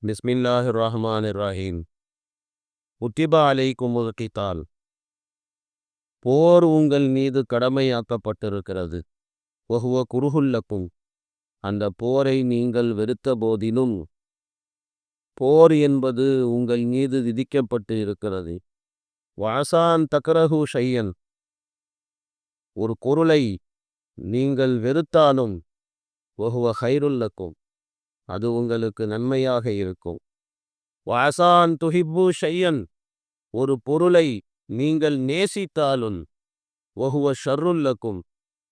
பிஸ்மில்லாஹிர் ரஹ்மானிர் ரஹீம். குத்திபா அலைக்குமுல் கிதால். போர் உங்கள் மீது கடமையாக்கப்பட்டிருக்கிறது. வஹுவ குருஹுல்லக்கும். அந்த போரை நீங்கள் வெறுத்த போதிலும் போர் என்பது உங்கள் மீது விதிக்கப்பட்டு இருக்கிறது. வாசான் தக்ரஹு ஷையன். ஒரு பொருளை நீங்கள் வெறுத்தாலும் வஹுவ ஹைருல்லக்கும். அது உங்களுக்கு நன்மையாக இருக்கும். வாசான் துஹிப்பு ஷையன். ஒரு பொருளை நீங்கள் நேசித்தாலும் வஹுவ ஷர்ருல்லக்கும்.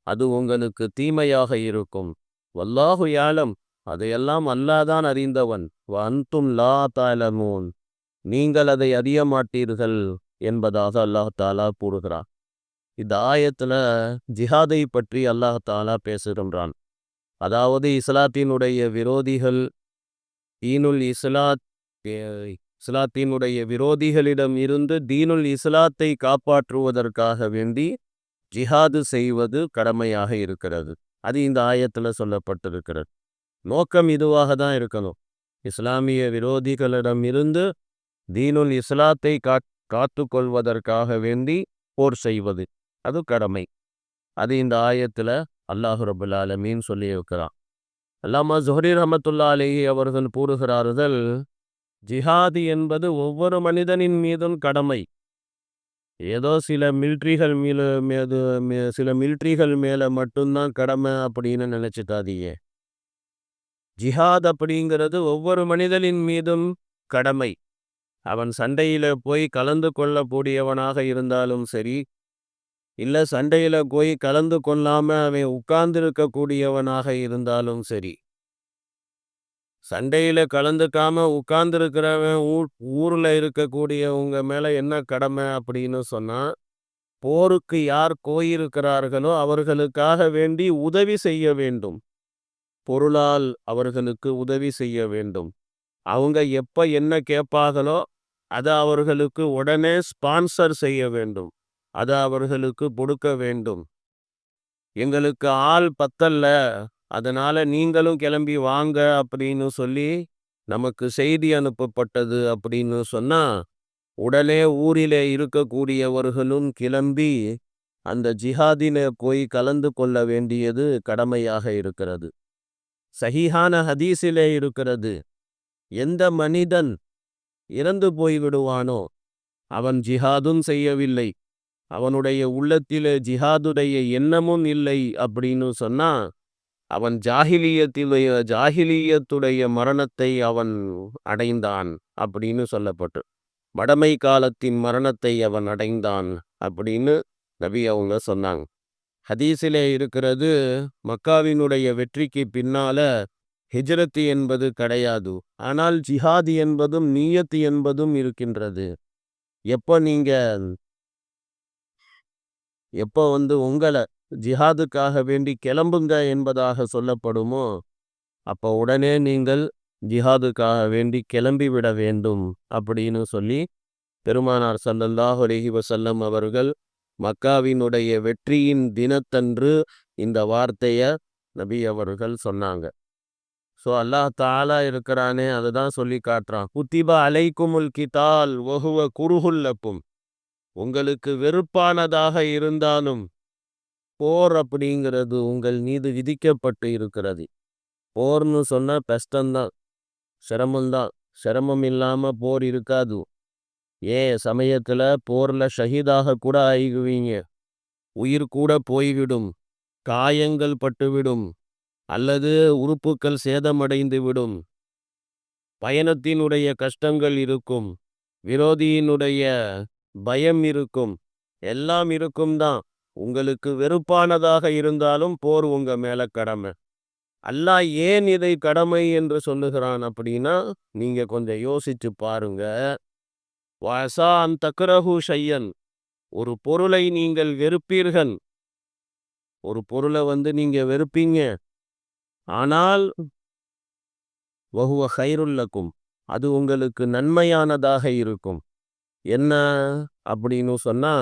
அது உங்களுக்கு தீமையாக இருக்கும். வல்லாஹு யாலம். அதையெல்லாம் அல்லாதான் அறிந்தவன். வ அன்தும் லா தஅலமூன். நீங்கள் அதை அறிய மாட்டீர்கள் என்பதாக அல்லாஹ் தாலா கூறுகிறான். இந்த ஆயத்துல ஜிஹாதை பற்றி அல்லாஹ் தாலா பேசுகின்றான். அதாவது இஸ்லாத்தினுடைய விரோதிகள் தீனுல் இஸ்லாத் இஸ்லாத்தினுடைய விரோதிகளிடம் இருந்து தீனுல் இஸ்லாத்தை காப்பாற்றுவதற்காக வேண்டி ஜிஹாது செய்வது கடமையாக இருக்கிறது. அது இந்த ஆயத்துல சொல்லப்பட்டிருக்கிறது. நோக்கம் இதுவாக தான் இருக்கணும். இஸ்லாமிய விரோதிகளிடம் இருந்து தீனுல் இஸ்லாத்தை காத்து கொள்வதற்காக வேண்டி போர் செய்வது அது கடமை. அது இந்த ஆயத்துல அல்லாஹ் ரபுல் ஆலமீன் சொல்லி இருக்கிறான். அல்லாமா ஜுஹரி ரஹ்மத்துல்லாஹி அலைஹி அவர்கள் கூறுகிறார்கள், ஜிஹாது என்பது ஒவ்வொரு மனிதனின் மீதும் கடமை. ஏதோ சில மிலிட்ரிகள் மேல மட்டும்தான் கடமை அப்படின்னு நினைச்சிட்டாதீங்க. ஜிஹாத் அப்படிங்கிறது ஒவ்வொரு மனிதனின் மீதும் கடமை. அவன் சண்டையில போய் கலந்து கொள்ளக்கூடியவனாக இருந்தாலும் சரி, இல்ல சண்டையில போய் கலந்து கொள்ளாம அவன் உட்கார்ந்திருக்கக்கூடியவனாக இருந்தாலும் சரி. சண்டையில கலந்துக்காம உட்கார்ந்துருக்கிறவன் ஊர்ல இருக்கக்கூடியவங்க மேல என்ன கடமை அப்படின்னு சொன்னா, போருக்கு யார் போயிருக்கிறார்களோ அவர்களுக்காக வேண்டி உதவி செய்ய வேண்டும். பொருளால் அவர்களுக்கு உதவி செய்ய வேண்டும். அவங்க எப்ப என்ன கேட்பார்களோ அதை அவர்களுக்கு உடனே ஸ்பான்சர் செய்ய வேண்டும். அதை அவர்களுக்கு கொடுக்க வேண்டும். எங்களுக்கு ஆள் பத்தல்ல, அதனால நீங்களும் கிளம்பி வாங்க அப்படின்னு சொல்லி நமக்கு செய்தி அனுப்பப்பட்டது அப்படின்னு சொன்னா, உடனே ஊரிலே இருக்கக்கூடியவர்களும் கிளம்பி அந்த ஜிஹாதில போய் கலந்து கொள்ள வேண்டியது கடமையாக இருக்கிறது. சஹீஹான ஹதீஸிலே இருக்கிறது, எந்த மனிதன் இறந்து போய்விடுவானோ அவன் ஜிஹாதும் செய்யவில்லை, அவனுடைய உள்ளத்திலே ஜிஹாதுடைய எண்ணமும் இல்லை அப்படின்னு சொன்னா, அவன் ஜாஹிலியத்துடைய மரணத்தை அவன் அடைந்தான் அப்படின்னு சொல்லப்பட்டு, மடமை காலத்தின் மரணத்தை அவன் அடைந்தான் அப்படின்னு நபி அவங்க சொன்னாங்க. ஹதீஸிலே இருக்கிறது, மக்காவினுடைய வெற்றிக்கு பின்னால ஹிஜ்ரத் என்பது கிடையாது, ஆனால் ஜிஹாத் என்பதும் நியத் என்பதும் இருக்கின்றது. எப்போ உங்களை ஜிஹாதுக்காக வேண்டி கிளம்புங்க என்பதாக சொல்லப்படுமோ, அப்போ உடனே நீங்கள் ஜிஹாதுக்காக வேண்டி கிளம்பி விட வேண்டும் அப்படின்னு சொல்லி பெருமானார் ஸல்லல்லாஹு அலைஹி வஸல்லம் அவர்கள் மக்காவினுடைய வெற்றியின் தினத்தன்று இந்த வார்த்தைய நபி அவர்கள் சொன்னாங்க. ஸோ அல்லாஹ் தாலா இருக்கிறானே அதுதான் சொல்லி காட்டுறான். குத்திபா அலைக்குமுல் கிதால் வஹுவ குருஹுல்லக்கும். உங்களுக்கு வெறுப்பானதாக இருந்தாலும் போர் அப்படிங்கிறது உங்கள் மீது விதிக்கப்பட்டு இருக்கிறது. போர்னு சொன்னா கஷ்டம்தான், சிரமம்தான். சிரமம் இல்லாம போர் இருக்காது. சமயத்துல போர்ல ஷஹீதாக கூட ஆகிடுவீங்க. உயிர் கூட போய்விடும், காயங்கள் பட்டுவிடும், அல்லது உறுப்புக்கள் சேதமடைந்து விடும். பயணத்தினுடைய கஷ்டங்கள் இருக்கும், விரோதியினுடைய பயம் இருக்கும், எல்லாம் இருக்கும் தான். உங்களுக்கு வெறுப்பானதாக இருந்தாலும் போர் உங்க மேல கடமை. அல்லாஹ் ஏன் இதை கடமை என்று சொல்லுகிறான் அப்படின்னா, நீங்க கொஞ்சம் யோசிச்சு பாருங்க. வாசா அன் தக்ரஹு ஷையன். ஒரு பொருளை நீங்கள் வெறுப்பீர்கள். ஒரு பொருளை நீங்க வெறுப்பீங்க, ஆனால் வஹுவ ஹைருல்லக்கும். அது உங்களுக்கு நன்மையானதாக இருக்கும். என்ன அப்படின்னு சொன்னா,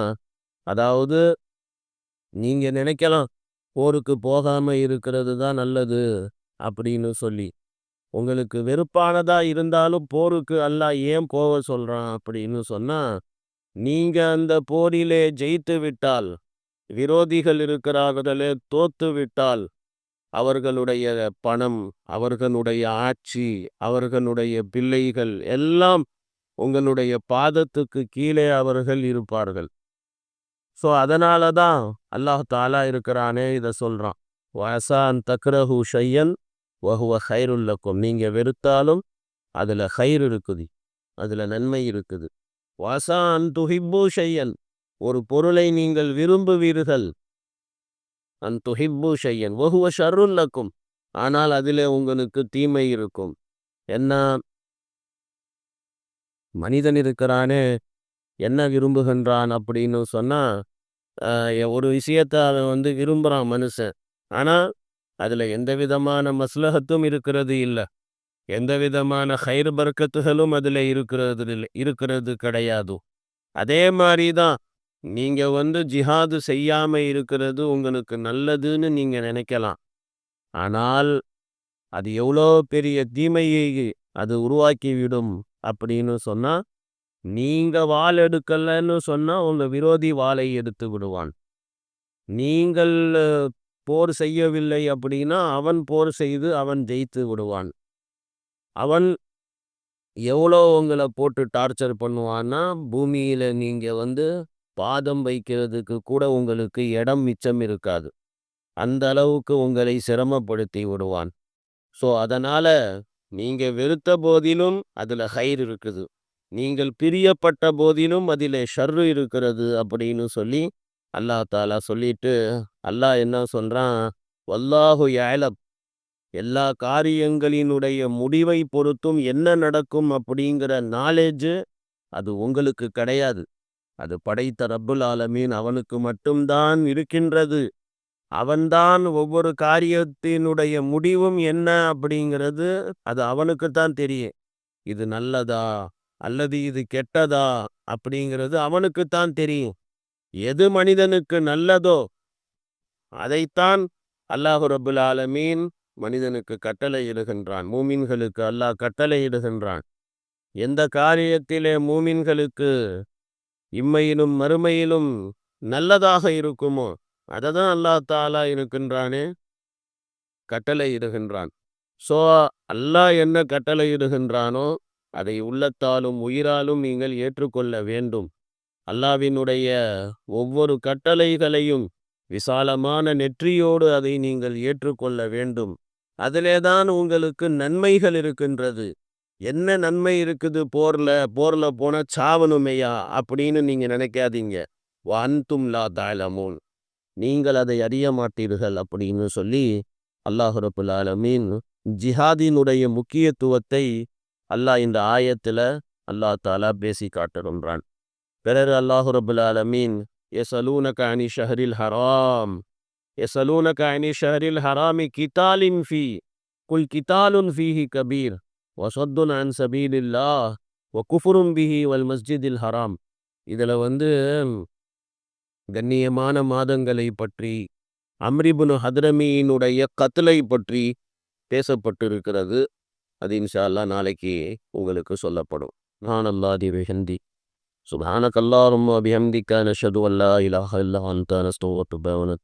அதாவது நீங்க நினைக்கலாம் போருக்கு போகாம இருக்கிறது தான் நல்லது அப்படின்னு சொல்லி. உங்களுக்கு வெறுப்பானதா இருந்தாலும் போருக்கு அல்லாஹ் ஏன் போக சொல்றான் அப்படின்னு சொன்னா, நீங்க அந்த போரிலே ஜெயித்து விட்டால், விரோதிகள் இருக்கிறார்களே தோத்து விட்டால், அவர்களுடைய பணம், அவர்களுடைய ஆட்சி, அவர்களுடைய பிள்ளைகள் எல்லாம் உங்களுடைய பாதத்துக்கு கீழே அவர்கள் இருப்பார்கள். ஸோ அதனால தான் அல்லாஹ் தாலா இருக்கிறானே இதை சொல்றான். வஅஸா அன் தக்ரஹு ஷையன் வஹுவ கைருல் லக்கும். நீங்க வெறுத்தாலும் அதுல கைர் இருக்குது, அதுல நன்மை இருக்குது. வஅஸா அன் துஹிப்பு ஷையன். ஒரு பொருளை நீங்கள் விரும்புவீர்கள். அன் துஹிப்பு ஷையன் வஹுவ ஷர்ருல் லக்கும். ஆனால் அதிலே உங்களுக்கு தீமை இருக்கும். என்ன? மனிதன் இருக்கிறானே என்ன விரும்புகின்றான் அப்படின்னு சொன்னா, ஒரு விஷயத்த அவன் விரும்புகிறான் மனுஷன். ஆனால் அதில் எந்த விதமான மஸ்லஹத்தும் இருக்கிறது இல்லை, எந்த விதமான ஹைர் பர்க்கத்துகளும் அதில் இருக்கிறது கிடையாது. அதே மாதிரி தான் நீங்கள் ஜிஹாது செய்யாமல் இருக்கிறது உங்களுக்கு நல்லதுன்னு நீங்கள் நினைக்கலாம். ஆனால் அது எவ்வளோ பெரிய தீமையை அது உருவாக்கிவிடும் அப்படின்னு சொன்னால், நீங்க வாள் எடுக்கலன்னு சொன்னா உங்க விரோதி வாளை எடுத்து விடுவான். நீங்கள் போர் செய்யவில்லை அப்படின்னா அவன் போர் செய்து அவன் ஜெயித்து விடுவான். அவன் எவ்வளோ உங்களை போட்டு டார்ச்சர் பண்ணுவான்னா, பூமியில நீங்க பாதம் வைக்கிறதுக்கு கூட உங்களுக்கு இடம் மிச்சம் இருக்காது. அந்த அளவுக்கு உங்களை சிரமப்படுத்தி விடுவான். ஸோ அதனால நீங்க வெறுத்த போதிலும் அதுல ஹைர் இருக்குது, நீங்கள் பிரியப்பட்ட போதிலும் அதிலே ஷர்ரு இருக்கிறது அப்படின்னு சொல்லி அல்லாஹ் தாலா சொல்லிட்டு, அல்லாஹ் என்ன சொல்றான், வல்லாஹு யஅலம். எல்லா காரியங்களினுடைய முடிவை பொறுத்தும் என்ன நடக்கும் அப்படிங்கிற நாலேஜ் அது உங்களுக்கு கிடையாது. அது படைத்த ரப்புல் ஆலமீன் அவனுக்கு மட்டும்தான் இருக்கின்றது. அவன்தான் ஒவ்வொரு காரியத்தினுடைய முடிவும் என்ன அப்படிங்கிறது அது அவனுக்குத்தான் தெரியும். இது நல்லதா அல்லது இது கெட்டதா அப்படிங்கிறது அவனுக்குத்தான் தெரியும். எது மனிதனுக்கு நல்லதோ அதைத்தான் அல்லாஹு ரப்புல் ஆலமீன் மனிதனுக்கு கட்டளையிடுகின்றான். மூமின்களுக்கு அல்லாஹ் கட்டளையிடுகின்றான். எந்த காரியத்திலே மூமின்களுக்கு இம்மையிலும் மறுமையிலும் நல்லதாக இருக்குமோ அதை தான் அல்லாஹ் தாலா இருக்கின்றானே கட்டளையிடுகின்றான். ஸோ அல்லாஹ் என்ன கட்டளையிடுகின்றானோ அதை உள்ளத்தாலும் உயிராலும் நீங்கள் ஏற்றுக்கொள்ள வேண்டும். அல்லாஹ்வினுடைய ஒவ்வொரு கட்டளைகளையும் விசாலமான நெற்றியோடு அதை நீங்கள் ஏற்றுக்கொள்ள வேண்டும். அதிலேதான் உங்களுக்கு நன்மைகள் இருக்கின்றது. என்ன நன்மை இருக்குது போர்ல போன சாவணுமையா அப்படின்னு நீங்க நினைக்காதீங்க. வஅன்தும் லா தஅலமூன். நீங்கள் அதை அறிய மாட்டீர்கள் அப்படின்னு சொல்லி அல்லாஹ் ரப்புல் ஆலமீன் ஜிஹாதினுடைய முக்கியத்துவத்தை அல்லாஹ் இந்த ஆயத்துல அல்லாஹ் தாலா பேசி காட்டுகின்றான். பிறகு அல்லாஹ் ரப்புல் ஆலமீன் யஸலூனக அனி ஷஹரில் ஹராம் யஸலூனக அனி ஷஹரில் ஹராமி கிதாலின் ஃபீ குல் கிதாலுன் ஃபீஹி கபீர் வஸத்துன் அன் சபீலில்லாஹ் வகுஃபுரும் பிஹி வல் மஸ்ஜிதில் ஹராம். இதில் கண்ணியமான மாதங்களை பற்றி, அம்ரிபுனு ஹத்ரமியினுடைய கத்லை பற்றி பேசப்பட்டிருக்கிறது. அது இன்ஷா அல்லாஹ் நாளைக்கு உங்களுக்கு சொல்லப்படும். சுப்ஹானல்லாஹி வபிஹம்தி சுப்ஹானக்கல்லாஹும்ம வபிஹம்திக நஷ்ஹது அல்லா இலாஹா இல்லா அன்த நஸ்தக்ஃபிருக வ